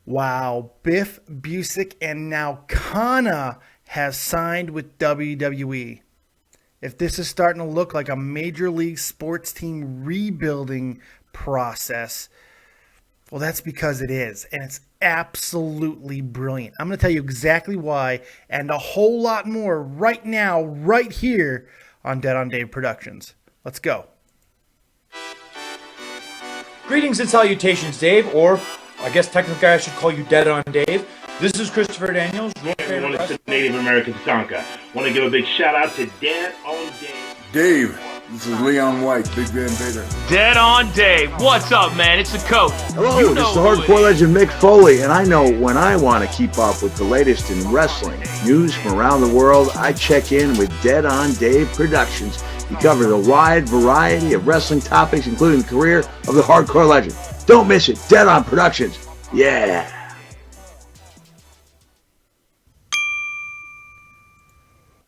Wow, Biff Busick and now Kana has signed with WWE. If this is starting to look like a major league sports team rebuilding process, well, that's because it is, and it's absolutely brilliant. I'm going to tell you exactly why and a whole lot more right now, right here on Dead on Dave Productions. Let's go. Greetings and salutations, Dave, or I guess technically I should call you Dead on Dave. This is Christopher Daniels. Hey everyone, it's the Native American Tonka. Want to give a big shout out to Dead on Dave. Dave, this is Leon White, Big Van Vader. Dead on Dave. What's up, man? It's the coach. Hello, this is the hardcore legend Mick Foley, and I know when I want to keep up with the latest in wrestling news from around the world, I check in with Dead on Dave Productions. He covers a wide variety of wrestling topics, including the career of the hardcore legend. Don't miss it. Dead on Productions. Yeah.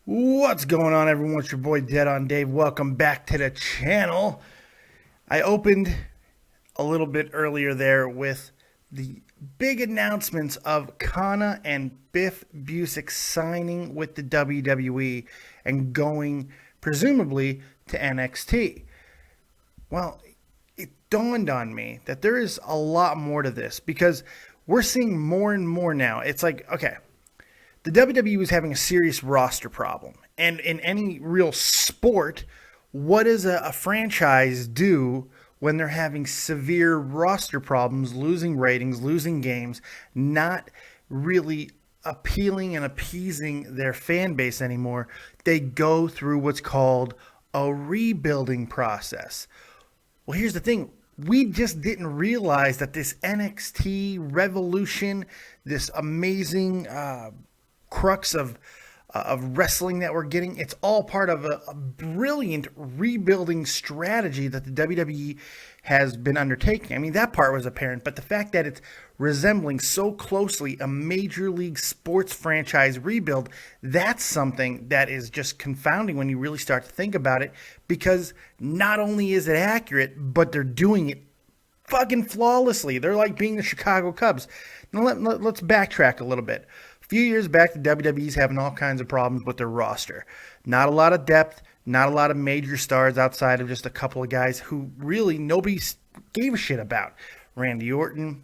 What's going on, everyone? It's your boy Dead on Dave. Welcome back to the channel. I opened a little bit earlier there with the big announcements of Kana and Biff Busick signing with the WWE and going presumably to NXT. Well, it dawned on me that there is a lot more to this because we're seeing more and more now. It's like, okay, the WWE is having a serious roster problem. And in any real sport, what does a franchise do when they're having severe roster problems, losing ratings, losing games, not really appealing and appeasing their fan base anymore? They go through what's called a rebuilding process. Well, here's the thing. We just didn't realize that this NXT revolution, this amazing crux of wrestling that we're getting, it's all part of a brilliant rebuilding strategy that the WWE has been undertaking. I mean, that part was apparent, but the fact that it's resembling so closely a major league sports franchise rebuild, that's something that is just confounding when you really start to think about it, because not only is it accurate, but they're doing it fucking flawlessly. They're like being the Chicago Cubs. Now let's backtrack a little bit. A few years back, the WWE's having all kinds of problems with their roster. Not a lot of depth, not a lot of major stars outside of just a couple of guys who really nobody gave a shit about. Randy Orton,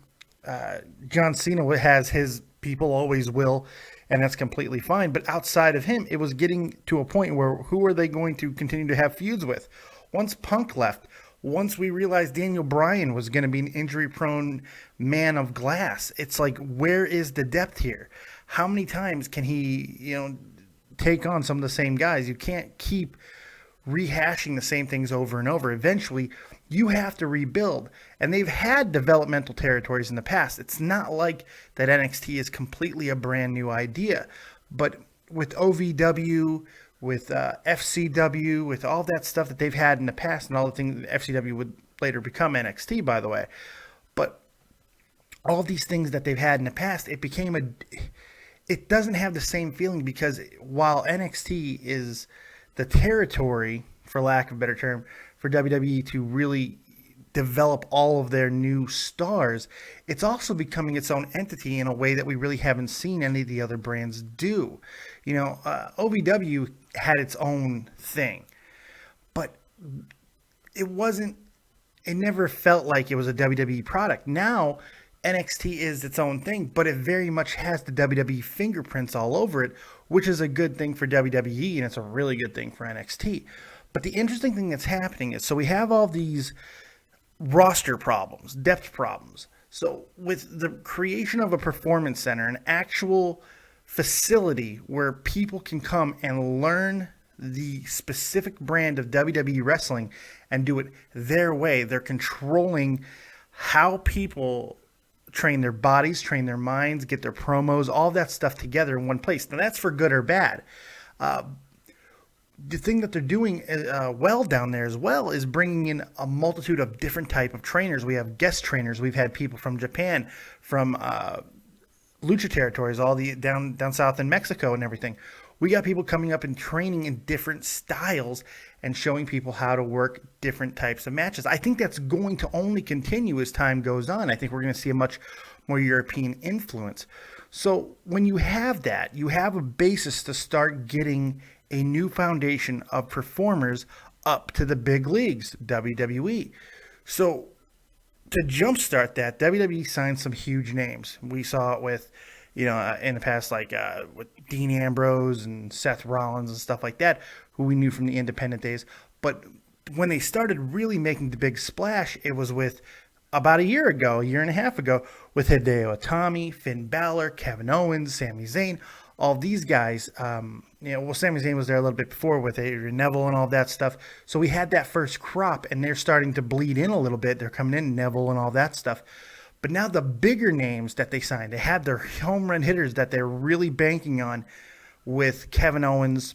John Cena has his people, always will, and that's completely fine. But outside of him, it was getting to a point where who are they going to continue to have feuds with? Once Punk left, once we realized Daniel Bryan was going to be an injury-prone man of glass, it's like, where is the depth here? How many times can he, take on some of the same guys? You can't keep rehashing the same things over and over. Eventually, you have to rebuild. And they've had developmental territories in the past. It's not like that NXT is completely a brand new idea. But with OVW, with FCW, with all that stuff that they've had in the past, and all the things that FCW would later become NXT, by the way. But all these things that they've had in the past, it doesn't have the same feeling, because while NXT is the territory, for lack of a better term, for WWE to really develop all of their new stars, it's also becoming its own entity in a way that we really haven't seen any of the other brands do. OVW had its own thing, but it never felt like it was a WWE product. Now, NXT is its own thing, but it very much has the WWE fingerprints all over it, which is a good thing for WWE, and it's a really good thing for NXT. But the interesting thing that's happening is, so we have all these roster problems, depth problems. So with the creation of a performance center, an actual facility where people can come and learn the specific brand of WWE wrestling and do it their way, they're controlling how people train their bodies, train their minds, get their promos, all that stuff together in one place. Now, that's for good or bad. The thing that they're doing well down there as well is bringing in a multitude of different type of trainers. We have guest trainers. We've had people from Japan, from lucha territories, all the down south in Mexico and everything. We got people coming up and training in different styles and showing people how to work different types of matches. I think that's going to only continue as time goes on. I think we're going to see a much more European influence. So when you have that, you have a basis to start getting a new foundation of performers up to the big leagues, WWE. So to jumpstart that, WWE signed some huge names. We saw it with, in the past, like with Dean Ambrose and Seth Rollins and stuff like that, who we knew from the independent days. But when they started really making the big splash, it was with about a year and a half ago, with Hideo Itami, Finn Balor, Kevin Owens, Sami Zayn, all these guys. Sami Zayn was there a little bit before with Adrian Neville and all that stuff. So we had that first crop, and they're starting to bleed in a little bit. They're coming in, Neville and all that stuff. But now the bigger names that they signed, they had their home run hitters that they're really banking on with Kevin Owens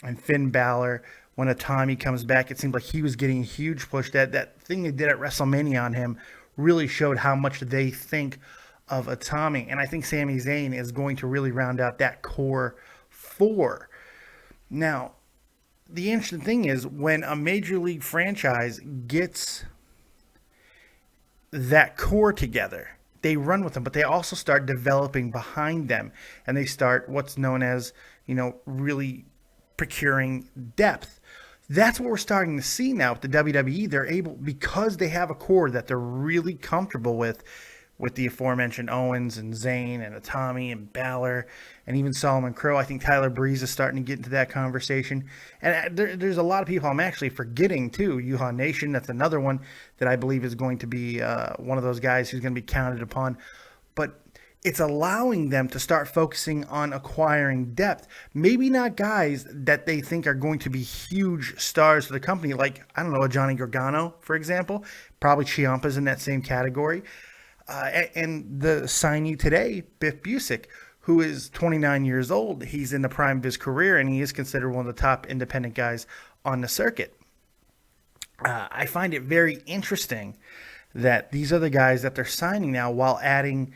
and Finn Balor. When Itami comes back, it seemed like he was getting a huge push. That thing they did at WrestleMania on him really showed how much they think of Itami. And I think Sami Zayn is going to really round out that core four. Now, the interesting thing is when a major league franchise gets that core together, they run with them, but they also start developing behind them. And they start what's known as, really procuring depth. That's what we're starting to see now with the WWE. They're able, because they have a core that they're really comfortable with the aforementioned Owens and Zayn and Itami and Balor and even Solomon Crowe. I think Tyler Breeze is starting to get into that conversation. And there's a lot of people I'm actually forgetting too. Yuha Nation, that's another one that I believe is going to be one of those guys who's going to be counted upon. But it's allowing them to start focusing on acquiring depth. Maybe not guys that they think are going to be huge stars for the company, like, I don't know, a Johnny Gargano, for example. Probably Ciampa's in that same category. And the signee today, Biff Busick, who is 29 years old. He's in the prime of his career, and he is considered one of the top independent guys on the circuit. I find it very interesting that these are the guys that they're signing now while adding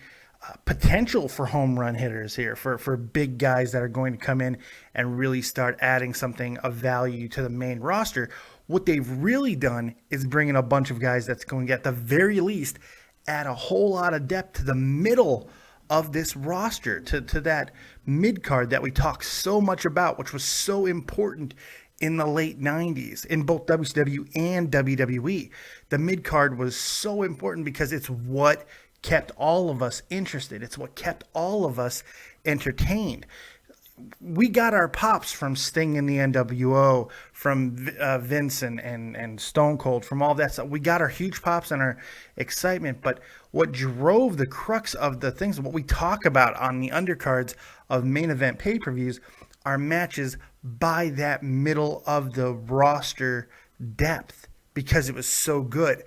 potential for home run hitters here, for big guys that are going to come in and really start adding something of value to the main roster. What they've really done is bring in a bunch of guys that's going to, at the very least, add a whole lot of depth to the middle of this roster, to that mid-card that we talk so much about, which was so important in the late 90s in both WCW and WWE. The mid-card was so important because it's what kept all of us interested. It's what kept all of us entertained. We got our pops from Sting and the NWO, from Vince and Stone Cold, from all that stuff. We got our huge pops and our excitement. But what drove the crux of the things, what we talk about on the undercards of main event pay-per-views, are matches by that middle of the roster depth, because it was so good.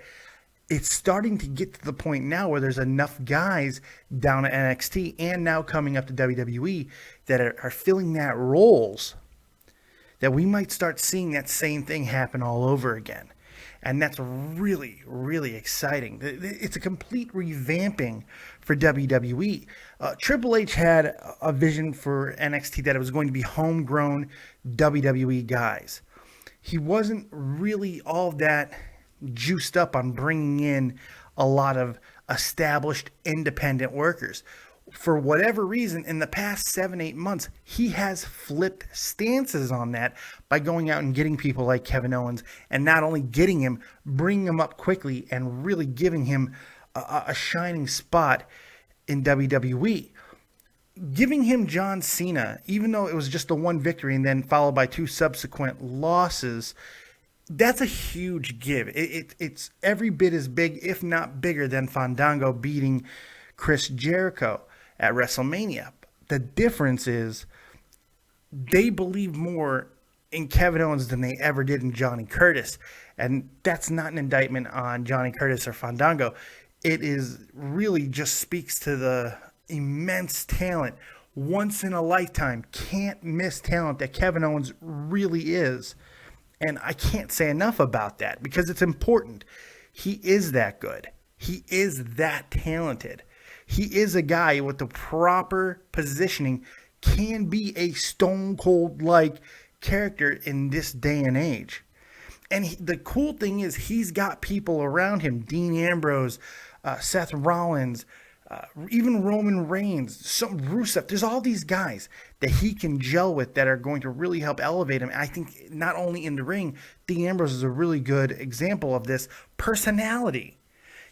It's starting to get to the point now where there's enough guys down at NXT and now coming up to WWE that are filling that roles that we might start seeing that same thing happen all over again. And that's really, really exciting. It's a complete revamping for WWE. Triple H had a vision for NXT that it was going to be homegrown WWE guys. He wasn't really all that juiced up on bringing in a lot of established independent workers. For whatever reason, in the past 7-8 months, he has flipped stances on that by going out and getting people like Kevin Owens, and not only getting him, bringing him up quickly and really giving him a shining spot in WWE. Giving him John Cena, even though it was just the one victory and then followed by 2 subsequent losses, that's a huge give. It's every bit as big, if not bigger, than Fandango beating Chris Jericho at WrestleMania. The difference is they believe more in Kevin Owens than they ever did in Johnny Curtis. And that's not an indictment on Johnny Curtis or Fandango. It is really just speaks to the immense talent, once in a lifetime, can't miss talent that Kevin Owens really is. And I can't say enough about that because it's important. He is that good. He is that talented. He is a guy with the proper positioning, can be a Stone Cold-like character in this day and age. And the cool thing is he's got people around him, Dean Ambrose, Seth Rollins, even Roman Reigns, some Rusev. There's all these guys that he can gel with that are going to really help elevate him. And I think not only in the ring, Dean Ambrose is a really good example of this personality.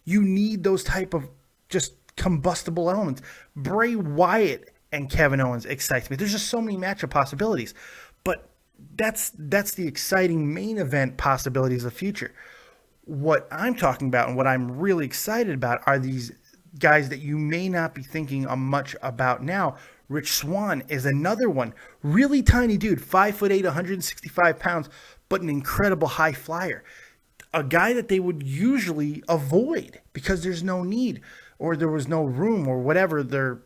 You need those type of just combustible elements. Bray Wyatt and Kevin Owens excites me. There's just so many matchup possibilities. But that's the exciting main event possibilities of the future. What I'm talking about and what I'm really excited about are these guys that you may not be thinking much about now. Rich Swann is another one. Really tiny dude, 5'8", 165 pounds, but an incredible high flyer. A guy that they would usually avoid because there's no need or there was no room or whatever their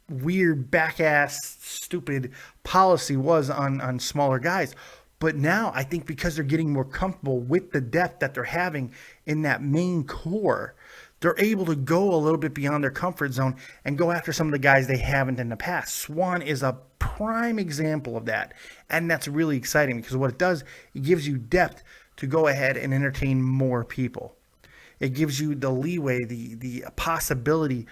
weird back-ass stupid policy was on smaller guys. But now I think because they're getting more comfortable with the depth that they're having in that main core, they're able to go a little bit beyond their comfort zone and go after some of the guys they haven't in the past. Swan is a prime example of that. And that's really exciting because what it does, it gives you depth to go ahead and entertain more people. It gives you the leeway, the possibility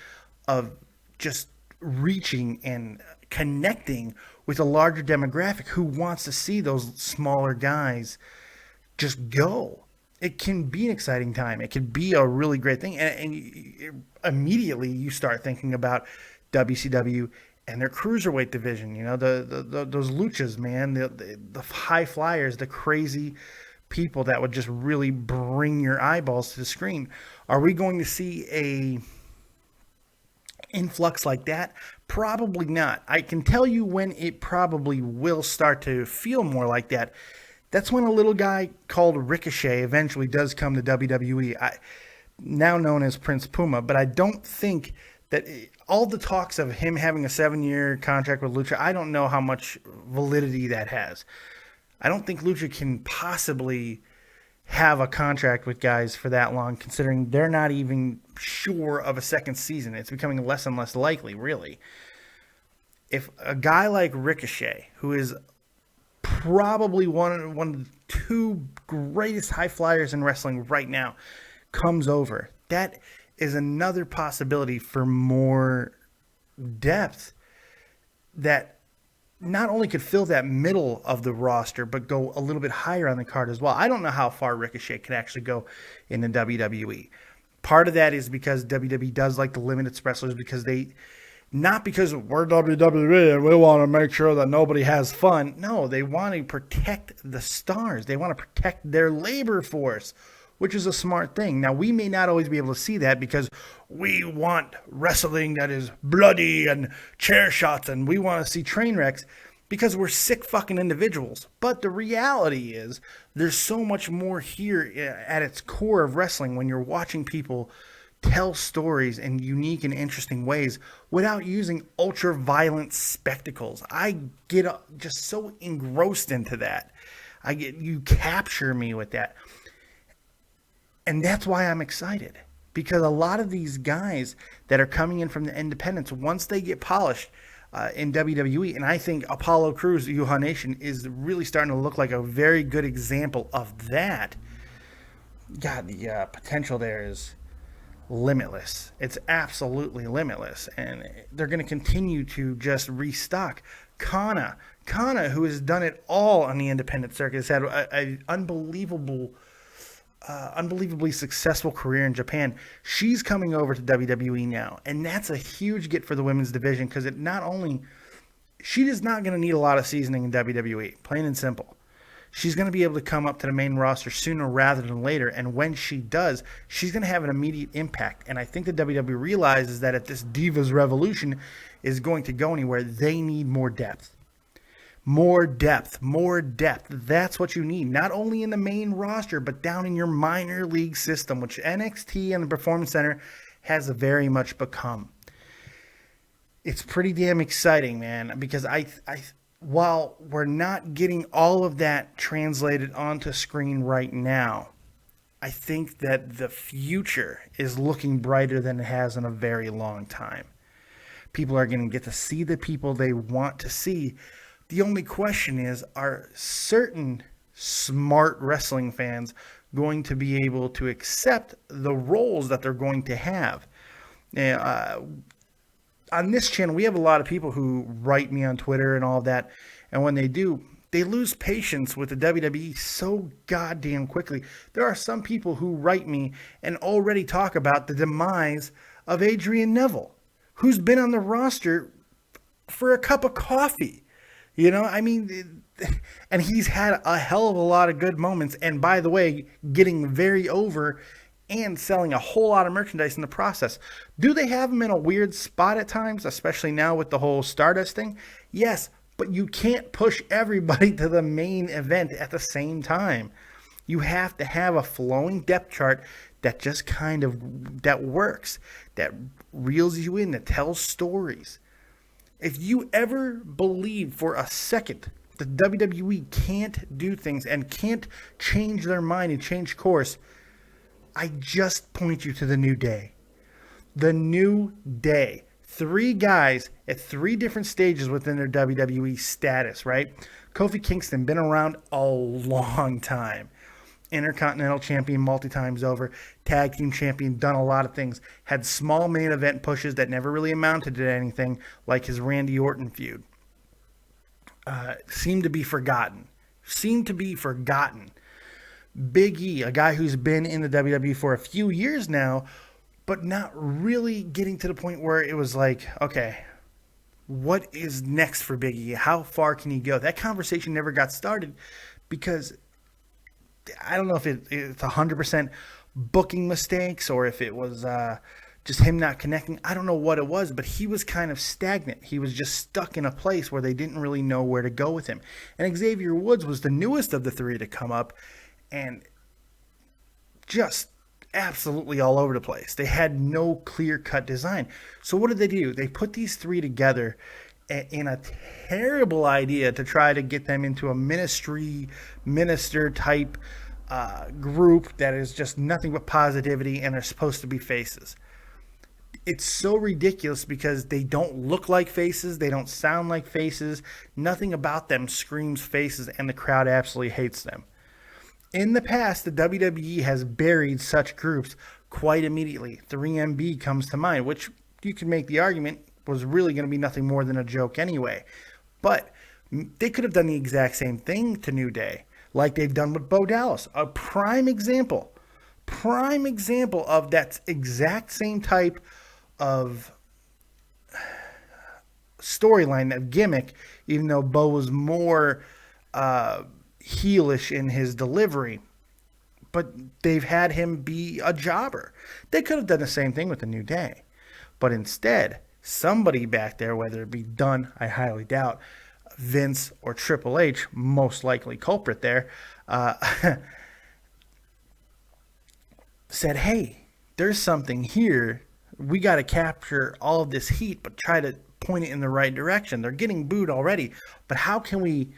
of just reaching and connecting with a larger demographic who wants to see those smaller guys just go. It can be an exciting time. It can be a really great thing. And immediately you start thinking about WCW and their cruiserweight division. You know, those luchas, man, the high flyers, the crazy people that would just really bring your eyeballs to the screen. Are we going to see a influx like that? Probably not. I can tell you when it probably will start to feel more like that. That's when a little guy called Ricochet eventually does come to WWE, now known as Prince Puma, but I don't think that all the talks of him having a 7-year contract with Lucha, I don't know how much validity that has. I don't think Lucha can possibly have a contract with guys for that long, considering they're not even sure of a second season. It's becoming less and less likely, really. If a guy like Ricochet, who is probably one of the two greatest high flyers in wrestling right now, comes over, that is another possibility for more depth that not only could fill that middle of the roster, but go a little bit higher on the card as well. I don't know how far Ricochet could actually go in the WWE. Part of that is because WWE does like to limit its wrestlers because not because we're WWE and we want to make sure that nobody has fun. No, they want to protect the stars. They want to protect their labor force, which is a smart thing. Now, we may not always be able to see that because we want wrestling that is bloody and chair shots, and we want to see train wrecks because we're sick fucking individuals. But the reality is there's so much more here at its core of wrestling when you're watching people tell stories in unique and interesting ways without using ultra-violent spectacles. I get just so engrossed into that. You capture me with that. And that's why I'm excited, because a lot of these guys that are coming in from the independents, once they get polished in WWE, and I think Apollo Crews, Yuha Nation, is really starting to look like a very good example of that. God, the potential there is limitless. It's absolutely limitless, and they're going to continue to just restock. Kana, who has done it all on the independent circuit, has had an unbelievably successful career in Japan. She's coming over to WWE now, and that's a huge get for the women's division because she is not going to need a lot of seasoning in WWE, plain and simple. She's going to be able to come up to the main roster sooner rather than later, and when she does, she's going to have an immediate impact. And I think the WWE realizes that if this Divas Revolution is going to go anywhere, they need more depth. More depth. That's what you need. Not only in the main roster, but down in your minor league system, which NXT and the Performance Center has very much become. It's pretty damn exciting, man, because while we're not getting all of that translated onto screen right now, I think that the future is looking brighter than it has in a very long time. People are going to get to see the people they want to see. The only question is, are certain smart wrestling fans going to be able to accept the roles that they're going to have? On this channel, we have a lot of people who write me on Twitter and all of that, and when they do, they lose patience with the WWE so goddamn quickly. There are some people who write me and already talk about the demise of Adrian Neville, who's been on the roster for a cup of coffee. You know, I mean, and he's had a hell of a lot of good moments, and by the way, getting very over and selling a whole lot of merchandise in the process. Do they have him in a weird spot at times, especially now with the whole Stardust thing? Yes, but you can't push everybody to the main event at the same time. You have to have a flowing depth chart that just that works, that reels you in, that tells stories. If you ever believe for a second that WWE can't do things and can't change their mind and change course, I just point you to the New Day. The New Day. 3 guys at 3 different stages within their WWE status, right? Kofi Kingston, been around a long time. Intercontinental champion multi-times over. Tag team champion, done a lot of things. Had small main event pushes that never really amounted to anything, like his Randy Orton feud. Seemed to be forgotten. Big E, a guy who's been in the WWE for a few years now, but not really getting to the point where it was like, okay, what is next for Big E? How far can he go? That conversation never got started because I don't know if it's 100% booking mistakes or if it was just him not connecting. I don't know what it was, but he was kind of stagnant. He was just stuck in a place where they didn't really know where to go with him. And Xavier Woods was the newest of the 3 to come up and just absolutely all over the place. They had no clear-cut design. So what did they do? They put these 3 together in a terrible idea to try to get them into a minister-type group that is just nothing but positivity, and they're supposed to be faces. It's so ridiculous because they don't look like faces. They don't sound like faces. Nothing about them screams faces, and the crowd absolutely hates them. In the past, the WWE has buried such groups quite immediately. 3MB comes to mind, which you could make the argument was really going to be nothing more than a joke anyway. But they could have done the exact same thing to New Day, like they've done with Bo Dallas. A prime example of that exact same type of storyline, that gimmick, even though Bo was more heelish in his delivery, but they've had him be a jobber. They could have done the same thing with the New Day, but instead, somebody back there, whether it be Dunn, I highly doubt, Vince or Triple H, most likely culprit there, said, hey, there's something here. We got to capture all of this heat, but try to point it in the right direction. They're getting booed already, but how can we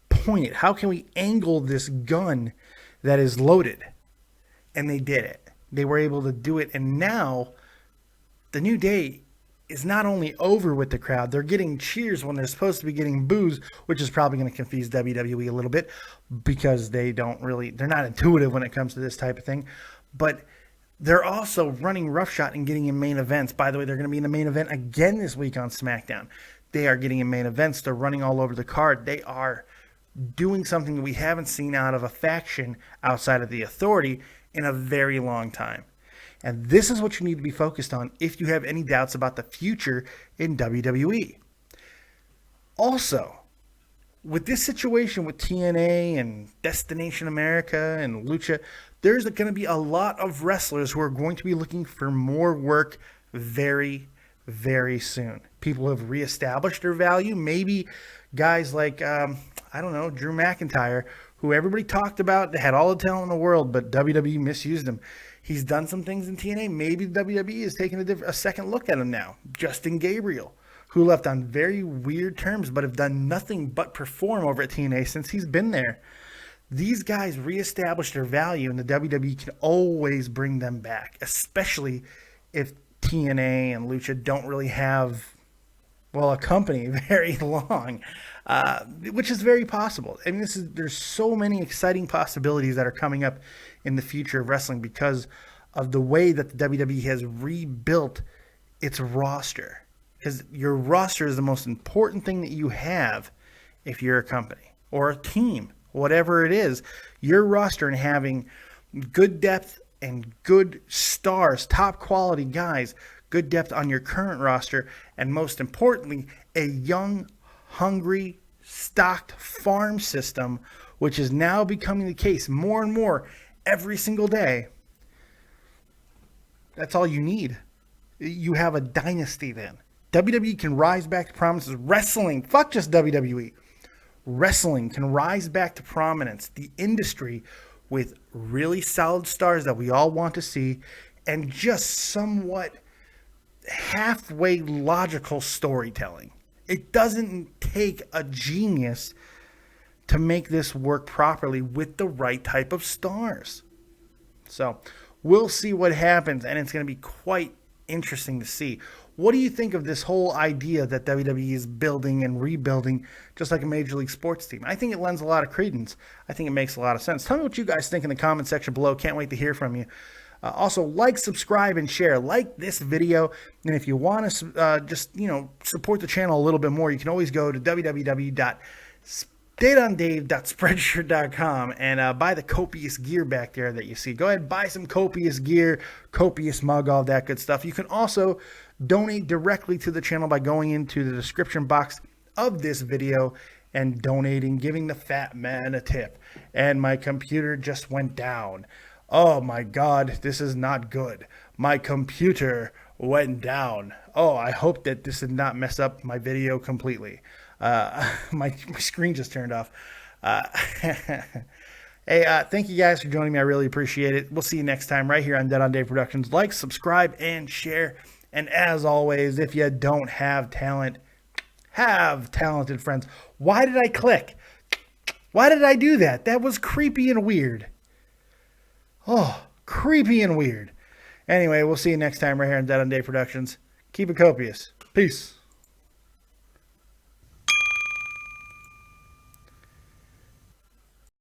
point it? How can we angle this gun that is loaded? And they did it. They were able to do it, and now the New Day is not only over with the crowd, they're getting cheers when they're supposed to be getting boos, which is probably going to confuse WWE a little bit because they're not intuitive when it comes to this type of thing. But they're also running roughshod and getting in main events. By the way, they're going to be in the main event again this week on SmackDown. They are getting in main events. They're running all over the card. They are doing something we haven't seen out of a faction outside of the Authority in a very long time. And this is what you need to be focused on if you have any doubts about the future in WWE. Also, with this situation with TNA and Destination America and Lucha, there's going to be a lot of wrestlers who are going to be looking for more work very, very soon. People have reestablished their value. Maybe guys like, Drew McIntyre, who everybody talked about, they had all the talent in the world, but WWE misused him. He's done some things in TNA. Maybe WWE is taking a second look at him now. Justin Gabriel, who left on very weird terms, but have done nothing but perform over at TNA since he's been there. These guys reestablish their value, and the WWE can always bring them back, especially if TNA and Lucha don't really have, a company very long. which is very possible. I mean, there's so many exciting possibilities that are coming up in the future of wrestling because of the way that the WWE has rebuilt its roster. Because your roster is the most important thing that you have if you're a company or a team, whatever it is. Your roster and having good depth and good stars, top quality guys, good depth on your current roster, and most importantly, a young, hungry, stocked farm system, which is now becoming the case more and more every single day. That's all you need. You have a dynasty then. WWE can rise back to prominence. Wrestling, fuck just WWE. Wrestling can rise back to prominence. The industry with really solid stars that we all want to see and just somewhat halfway logical storytelling. It doesn't take a genius to make this work properly with the right type of stars. So we'll see what happens, and it's going to be quite interesting to see. What do you think of this whole idea that WWE is building and rebuilding just like a Major League Sports team? I think it lends a lot of credence. I think it makes a lot of sense. Tell me what you guys think in the comment section below. Can't wait to hear from you. Also, like, subscribe, and share. Like this video. And if you want to just, support the channel a little bit more, you can always go to www.dateondave.spreadshirt.com and buy the copious gear back there that you see. Go ahead, buy some copious gear, copious mug, all that good stuff. You can also donate directly to the channel by going into the description box of this video and donating, giving the fat man a tip. And my computer just went down. Oh my God, this is not good. My computer went down. Oh, I hope that this did not mess up my video completely. My screen just turned off. Hey, thank you guys for joining me. I really appreciate it. We'll see you next time right here on Dead on Dave Productions. Like, subscribe, and share. And as always, if you don't have talent, have talented friends. Why did I click? Why did I do that? That was creepy and weird. Oh, creepy and weird. Anyway, we'll see you next time right here on Dead on Dave Productions. Keep it copious. Peace.